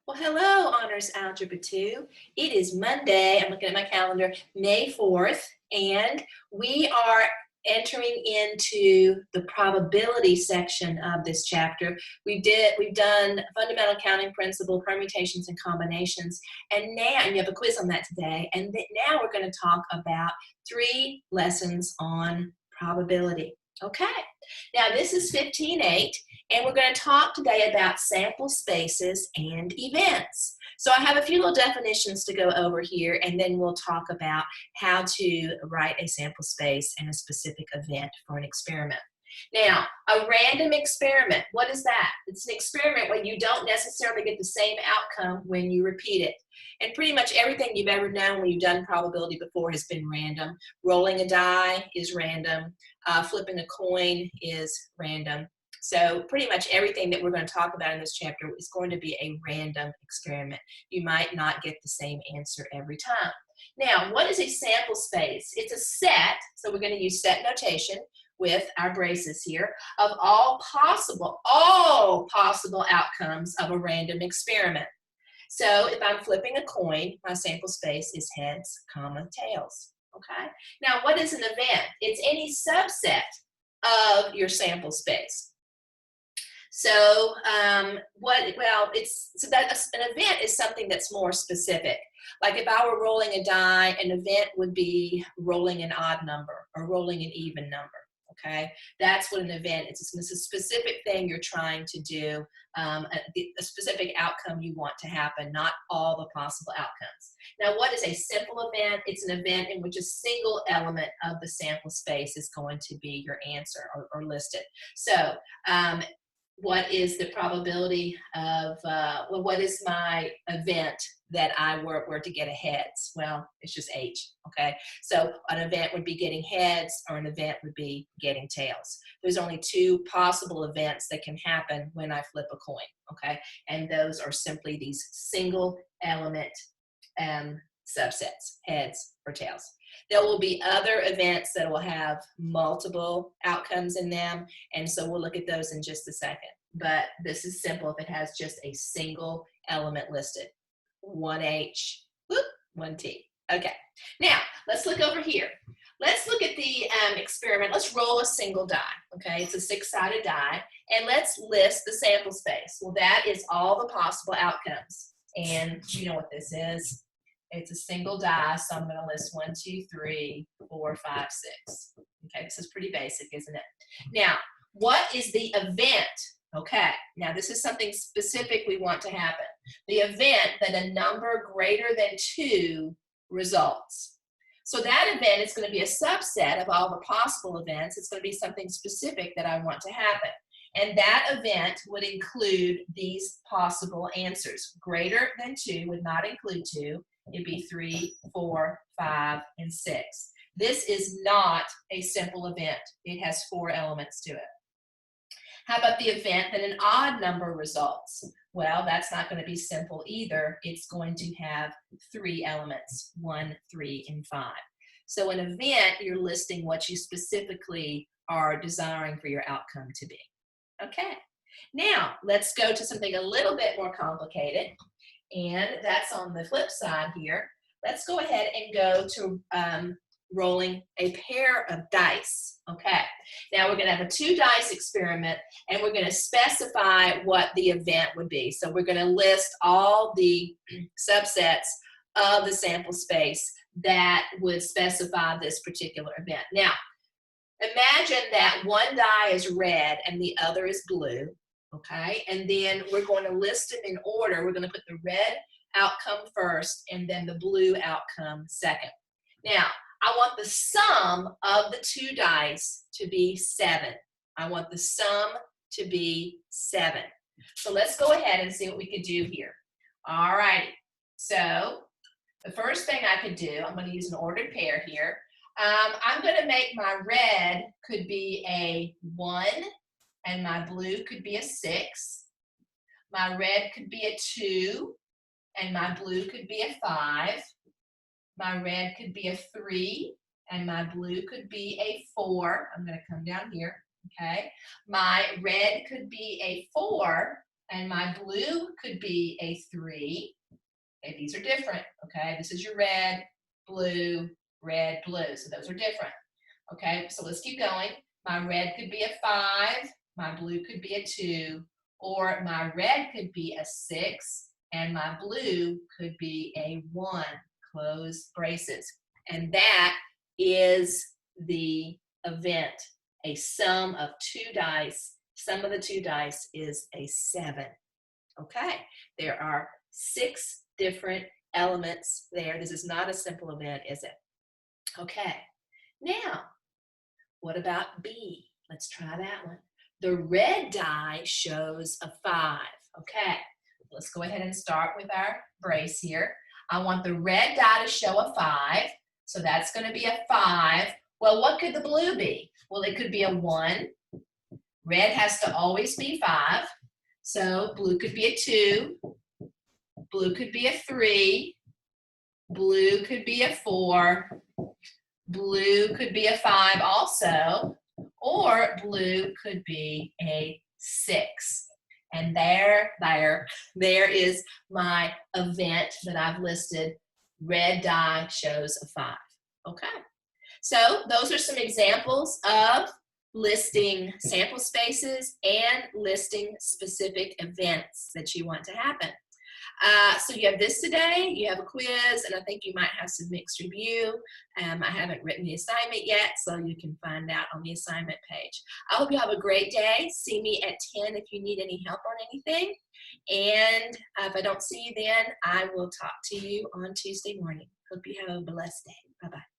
Well, hello, Honors Algebra 2. It is Monday. I'm looking at my calendar, May 4th, and we are entering into the probability section of this chapter. We've done fundamental counting principle, permutations and combinations, and now you have a quiz on that today. And now we're going to talk about 3 lessons on probability. Okay, now this is 15.8, and we're going to talk today about sample spaces and events. So I have a few little definitions to go over here, and then we'll talk about how to write a sample space and a specific event for an experiment. Now, a random experiment, what is that? It's an experiment where you don't necessarily get the same outcome when you repeat it. And pretty much everything you've ever known when you've done probability before has been random. Rolling a die is random. Flipping a coin is random. So pretty much everything that we're going to talk about in this chapter is going to be a random experiment. You might not get the same answer every time. Now, what is a sample space? It's a set, so we're going to use set notation with our braces here, of all possible outcomes of a random experiment. So if I'm flipping a coin, my sample space is heads, tails. Okay. Now, what is an event? It's any subset of your sample space. So, an event is something that's more specific. Like if I were rolling a die, an event would be rolling an odd number or rolling an even number. Okay, that's what an event is. It's a specific thing you're trying to do, a specific outcome you want to happen, not all the possible outcomes. Now, what is a simple event? It's an event in which a single element of the sample space is going to be your answer or listed. So, what is the probability of, what is my event that I were to get a heads? Well, it's just H, okay? So an event would be getting heads or an event would be getting tails. There's only 2 possible events that can happen when I flip a coin, okay? And those are simply these single element subsets, heads or tails. There will be other events that will have multiple outcomes in them, and so we'll look at those in just a second. But this is simple if it has just a single element listed. 1H, 1T. Okay, now let's look over here. Let's look at the experiment. Let's roll a single die, okay? It's a 6-sided die, and let's list the sample space. Well, that is all the possible outcomes, and you know what this is. It's a single die, so I'm going to list 1, 2, 3, 4, 5, 6. Okay, this is pretty basic, isn't it? Now, what is the event? Okay, now this is something specific we want to happen. The event that a number greater than 2 results. So that event is going to be a subset of all the possible events. It's going to be something specific that I want to happen. And that event would include these possible answers. Greater than 2 would not include 2. It'd be 3, 4, 5, and 6. This is not a simple event. It has 4 elements to it. How about the event that an odd number results? Well, that's not going to be simple either. It's going to have 3 elements, 1, 3, and 5. So an event, you're listing what you specifically are desiring for your outcome to be. Okay, now let's go to something a little bit more complicated, and that's on the flip side here. Let's go ahead and go to rolling a pair of dice. Okay, now we're going to have a 2 dice experiment, and we're going to specify what the event would be. So we're going to list all the subsets of the sample space that would specify this particular event. Now, imagine that one die is red and the other is blue, okay? And then we're going to list it in order. We're going to put the red outcome first and then the blue outcome second. Now, I want the sum of the 2 dice to be 7. I want the sum to be 7. So let's go ahead and see what we could do here. All righty. So the first thing I could do, I'm going to use an ordered pair here. I'm going to make my red could be a 1 and my blue could be a 6. My red could be a 2 and my blue could be a 5. My red could be a 3 and my blue could be a 4. I'm going to come down here, okay? My red could be a 4 And my blue could be a 3. Okay, these are different. Okay, this is your red, blue, red, blue. So those are different. Okay, so let's keep going. My red could be a 5, my blue could be a 2, or my red could be a 6, and my blue could be a 1. Close braces. And that is the event, a sum of 2 dice. Sum of the 2 dice is a 7. Okay, there are 6 different elements there. This is not a simple event, is it? Okay, now, what about B? Let's try that one. The red die shows a 5. Okay, let's go ahead and start with our brace here. I want the red die to show a 5, so that's going to be a 5. Well, what could the blue be? Well, it could be a 1. Red has to always be 5, so blue could be a 2. Blue could be a 3. Blue could be a 4. Blue could be a 5 also, or blue could be a 6. And there is my event that I've listed. Red die shows a 5. Okay, so those are some examples of listing sample spaces and listing specific events that you want to happen. So you have this today, you have a quiz, and I think you might have some mixed review. I haven't written the assignment yet, so you can find out on the assignment page. I hope you have a great day. See me at 10 if you need any help on anything. And if I don't see you then, I will talk to you on Tuesday morning. Hope you have a blessed day. Bye-bye.